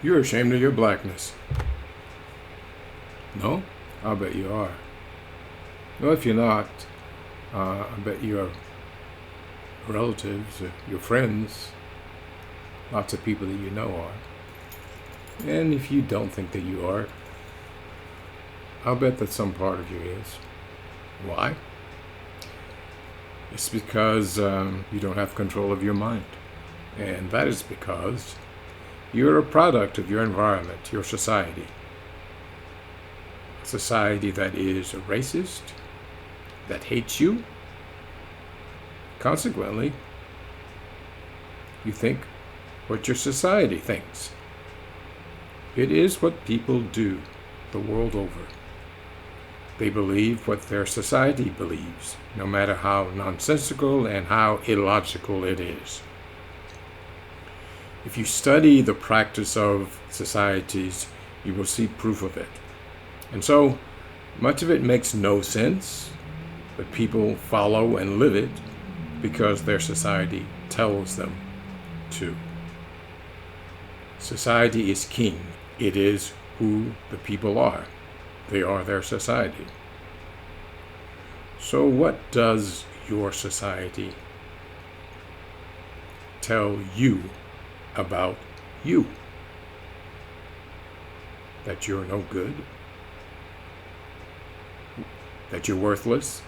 You're ashamed of your blackness. No? I'll bet you are. Well, if you're not, I bet your relatives, your friends, lots of people that you know are. And if you don't think that you are, I'll bet that some part of you is. Why? It's because you don't have control of your mind. And that is because you're a product of your environment, your society. A society that is racist, that hates you. Consequently, you think what your society thinks. It is what people do the world over. They believe what their society believes, no matter how nonsensical and how illogical it is. If you study the practice of societies, you will see proof of it. And so, much of it makes no sense, but people follow and live it because their society tells them to. Society is king. It is who the people are. They are their society. So what does your society tell you about you? That you're no good? That you're worthless?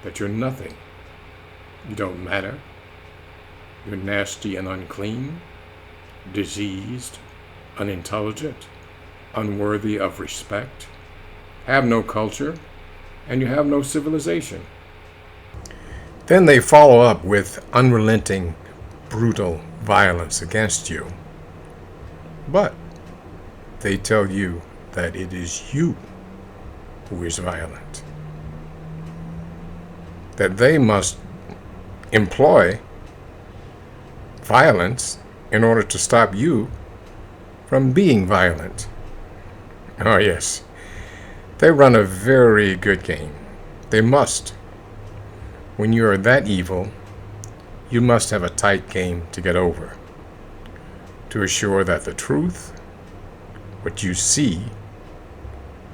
That you're nothing? You don't matter? You're nasty and unclean? Diseased? Unintelligent? Unworthy of respect? Have no culture? And you have no civilization? Then they follow up with unrelenting, brutal violence against you. But they tell you that it is you who is violent. That they must employ violence in order to stop you from being violent. Oh, yes. They run a very good game. They must. When you are that evil, you must have a tight game to get over, to assure that the truth, what you see,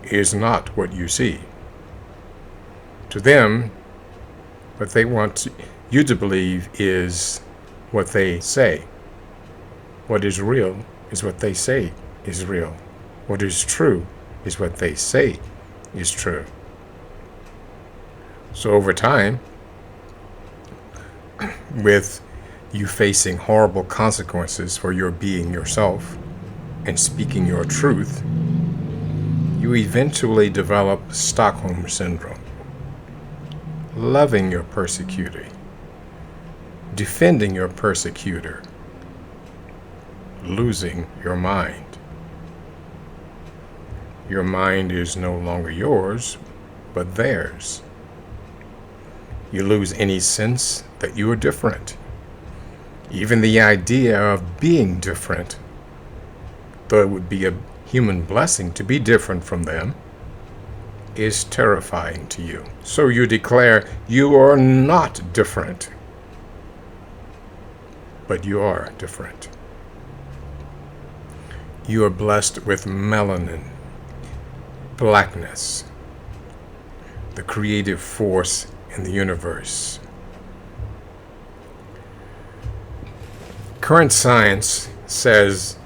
is not what you see. To them, what they want you to believe is what they say. What is real is what they say is real. What is true is what they say is true. So over time, with you facing horrible consequences for your being yourself and speaking your truth, you eventually develop Stockholm Syndrome. Loving your persecutor, defending your persecutor, losing your mind. Your mind is no longer yours, but theirs. You lose any sense that you are different. Even the idea of being different, though it would be a human blessing to be different from them, is terrifying to you. So you declare you are not different, but you are different. You are blessed with melanin, blackness, the creative force in the universe. Current science says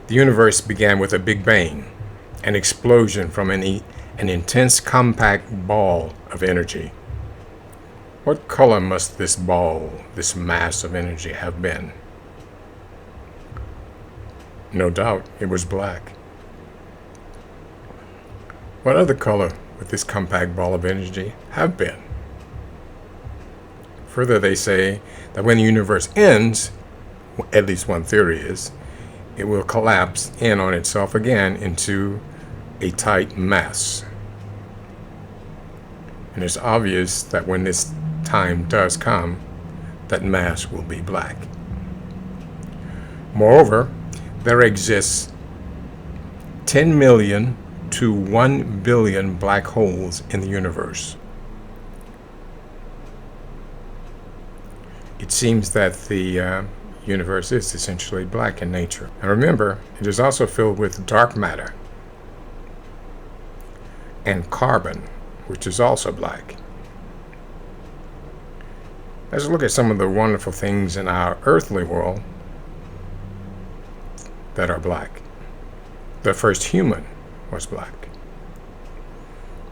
the universe began with a big bang, an explosion from an intense compact ball of energy. What color must this ball, this mass of energy have been? No doubt it was black. What other color would this compact ball of energy have been? Further, they say that when the universe ends, at least one theory is, it will collapse in on itself again into a tight mass. And it's obvious that when this time does come, that mass will be black. Moreover, there exists 10 million to 1 billion black holes in the universe. It seems that the universe is essentially black in nature. And remember, it is also filled with dark matter and carbon, which is also black. Let's look at some of the wonderful things in our earthly world that are black. The first human was black.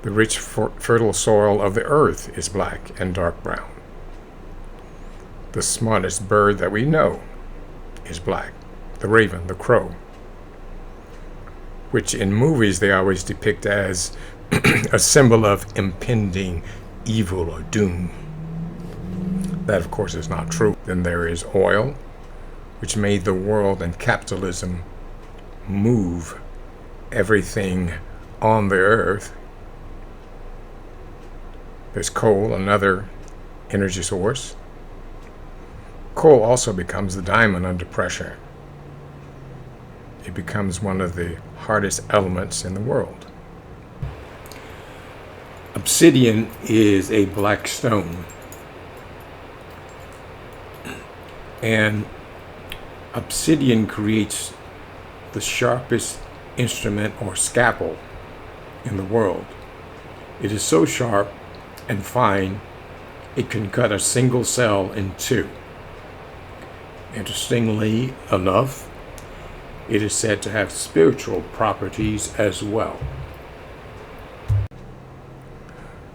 The rich, fertile soil of the earth is black and dark brown. The smartest bird that we know is black. The raven, the crow, which in movies they always depict as a symbol of impending evil or doom. That, of course, is not true. Then there is oil, which made the world and capitalism move everything on the earth. There's coal, another energy source. Coal also becomes the diamond under pressure. It becomes one of the hardest elements in the world. Obsidian is a black stone. And obsidian creates the sharpest instrument or scalpel in the world. It is so sharp and fine, it can cut a single cell in two. Interestingly enough, it is said to have spiritual properties as well.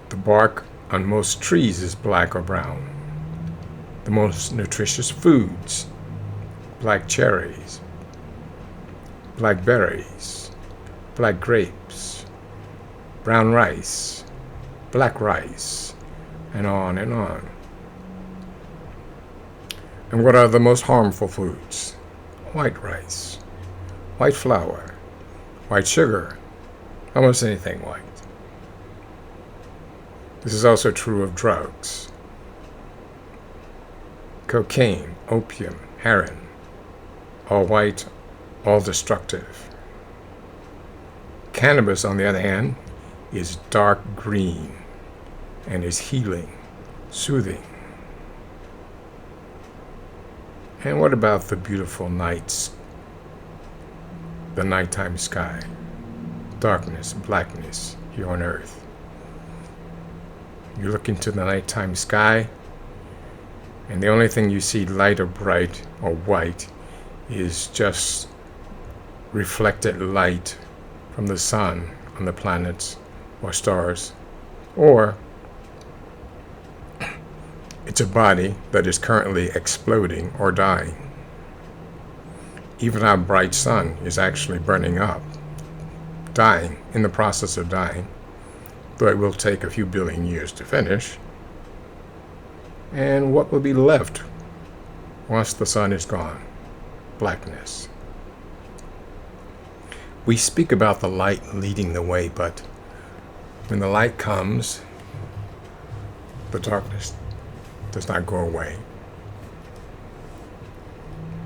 The bark on most trees is black or brown. The most nutritious foods: black cherries, black berries, black grapes, brown rice, black rice, and on and on. And what are the most harmful foods? White rice, white flour, white sugar, almost anything white. This is also true of drugs. Cocaine, opium, heroin, all white, all destructive. Cannabis, on the other hand, is dark green and is healing, soothing. And what about the beautiful nights, the nighttime sky, darkness, blackness here on earth? You look into the nighttime sky, and the only thing you see light or bright or white is just reflected light from the sun on the planets or stars, or it's a body that is currently exploding or dying. Even our bright sun is actually burning up, dying, in the process of dying, though it will take a few billion years to finish. And what will be left once the sun is gone? Blackness. We speak about the light leading the way, but when the light comes, the darkness does not go away.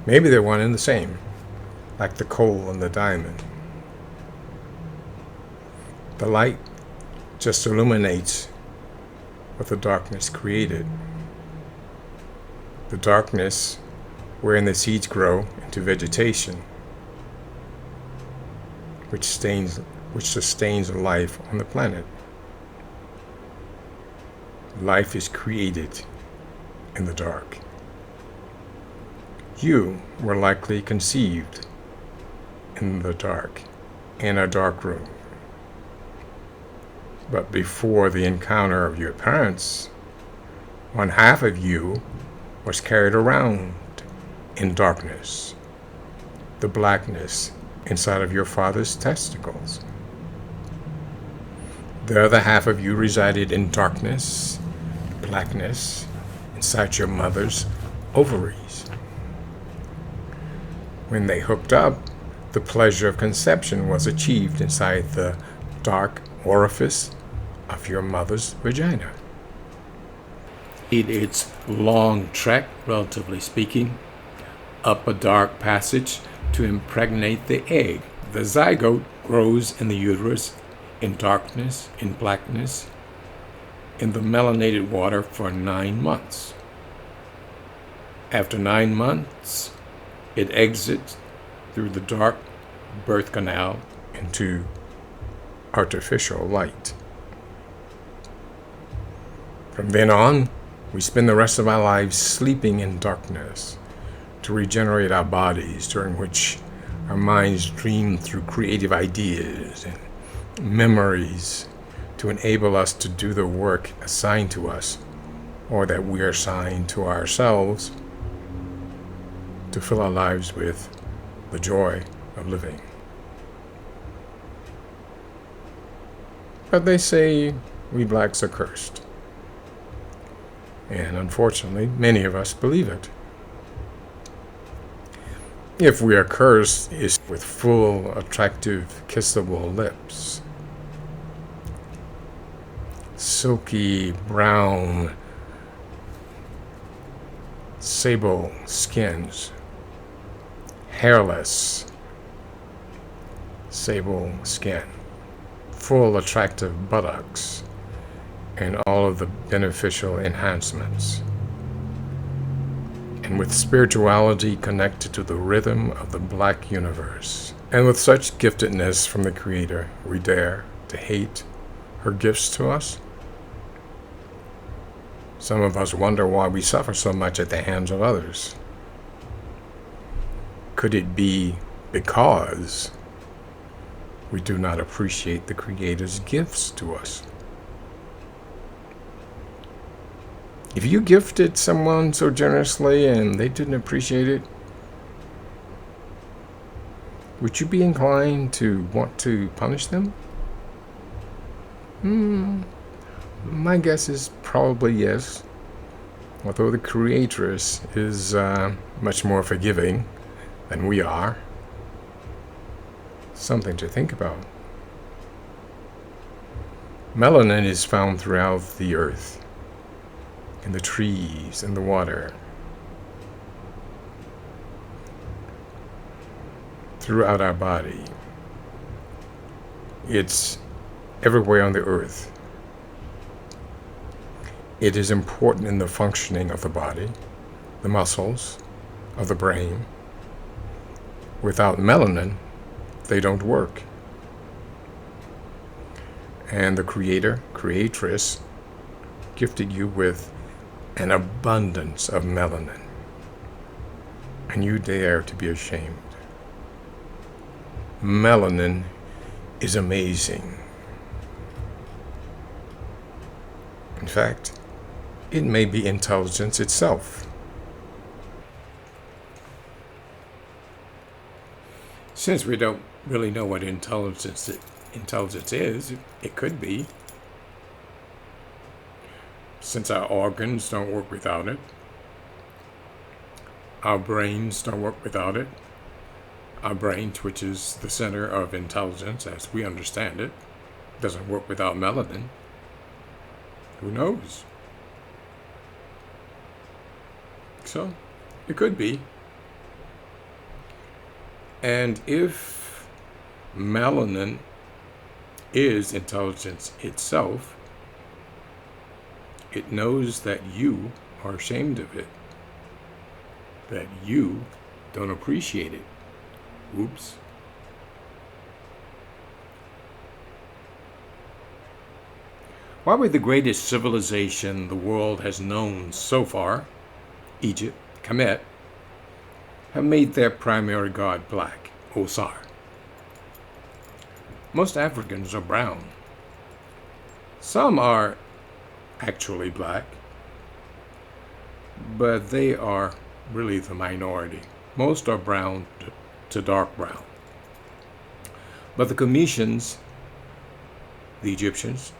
Maybe they're one and the same, like the coal and the diamond. The light just illuminates what the darkness created. The darkness wherein the seeds grow into vegetation, which sustains life on the planet. Life is created in the dark. You were likely conceived in the dark, in a dark room. But before the encounter of your parents, one half of you was carried around in darkness, the blackness inside of your father's testicles. The other half of you resided in darkness, blackness, inside your mother's ovaries. When they hooked up, the pleasure of conception was achieved inside the dark orifice of your mother's vagina. Its long trek, relatively speaking, up a dark passage to impregnate the egg. The zygote grows in the uterus, in darkness, in blackness, in the melanated water for 9 months. After 9 months, it exits through the dark birth canal into artificial light. From then on, we spend the rest of our lives sleeping in darkness to regenerate our bodies, during which our minds dream through creative ideas and memories to enable us to do the work assigned to us, or that we are assigned to ourselves, to fill our lives with the joy of living. But they say we blacks are cursed. And unfortunately, many of us believe it. If we are cursed, it's with full, attractive, kissable lips, silky, brown, sable skins, hairless, sable skin, full, attractive buttocks, and all of the beneficial enhancements. And with spirituality connected to the rhythm of the black universe. And with such giftedness from the Creator, we dare to hate her gifts to us? Some of us wonder why we suffer so much at the hands of others. Could it be because we do not appreciate the Creator's gifts to us? If you gifted someone so generously and they didn't appreciate it, would you be inclined to want to punish them? My guess is probably yes. Although the Creatress is much more forgiving than we are. Something to think about. Melanin is found throughout the earth, in the trees, in the water, throughout our body. It's everywhere on the earth. It is important in the functioning of the body, the muscles, of the brain. Without melanin, they don't work. And the Creator, Creatress, gifted you with an abundance of melanin, and you dare to be ashamed. Melanin is amazing. In fact, it may be intelligence itself. Since we don't really know what intelligence is, it could be. Since our organs don't work without it, our brains don't work without it, our brain, which is the center of intelligence as we understand it, doesn't work without melanin. Who knows? So, it could be. And if melanin is intelligence itself, it knows that you are ashamed of it, that you don't appreciate it. Oops. Why would the greatest civilization the world has known so far, Egypt, Kemet, have made their primary god black, Osar? Most Africans are brown. Some are actually black, but they are really the minority. Most are brown to dark brown. But the Cometians, the Egyptians,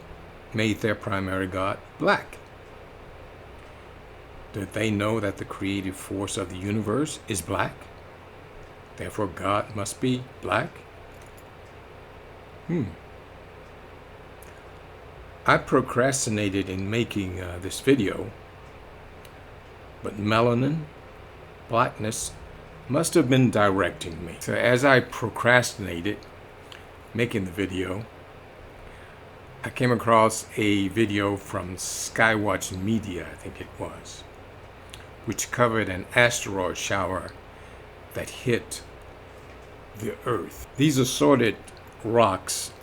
made their primary god black. Did they know that the creative force of the universe is black? Therefore, God must be black? I procrastinated in making this video, but melanin, blackness, must have been directing me. So as I procrastinated making the video, I came across a video from Skywatch Media, I think it was, which covered an asteroid shower that hit the Earth. These assorted rocks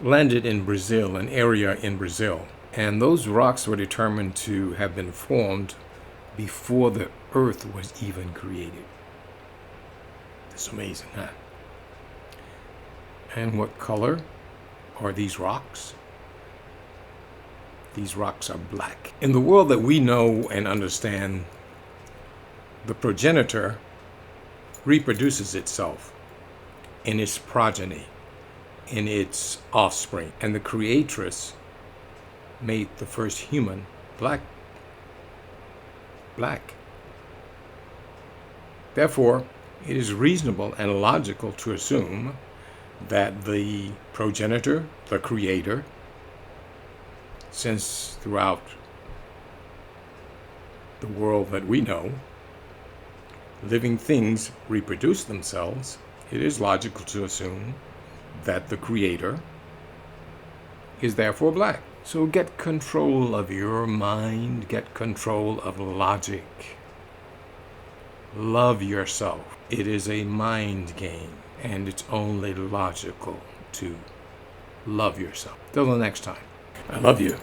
landed in Brazil, an area in Brazil, and those rocks were determined to have been formed before the Earth was even created. It's amazing, huh? And what color are these rocks? These rocks are black. In the world that we know and understand, the progenitor reproduces itself in its progeny, in its offspring. And the creatress made the first human black. Therefore, it is reasonable and logical to assume that the progenitor, the creator, since throughout the world that we know, living things reproduce themselves, it is logical to assume that the creator is therefore black. So get control of your mind, get control of logic. Love yourself. It is a mind game, and it's only logical to love yourself. Till the next time, I love you.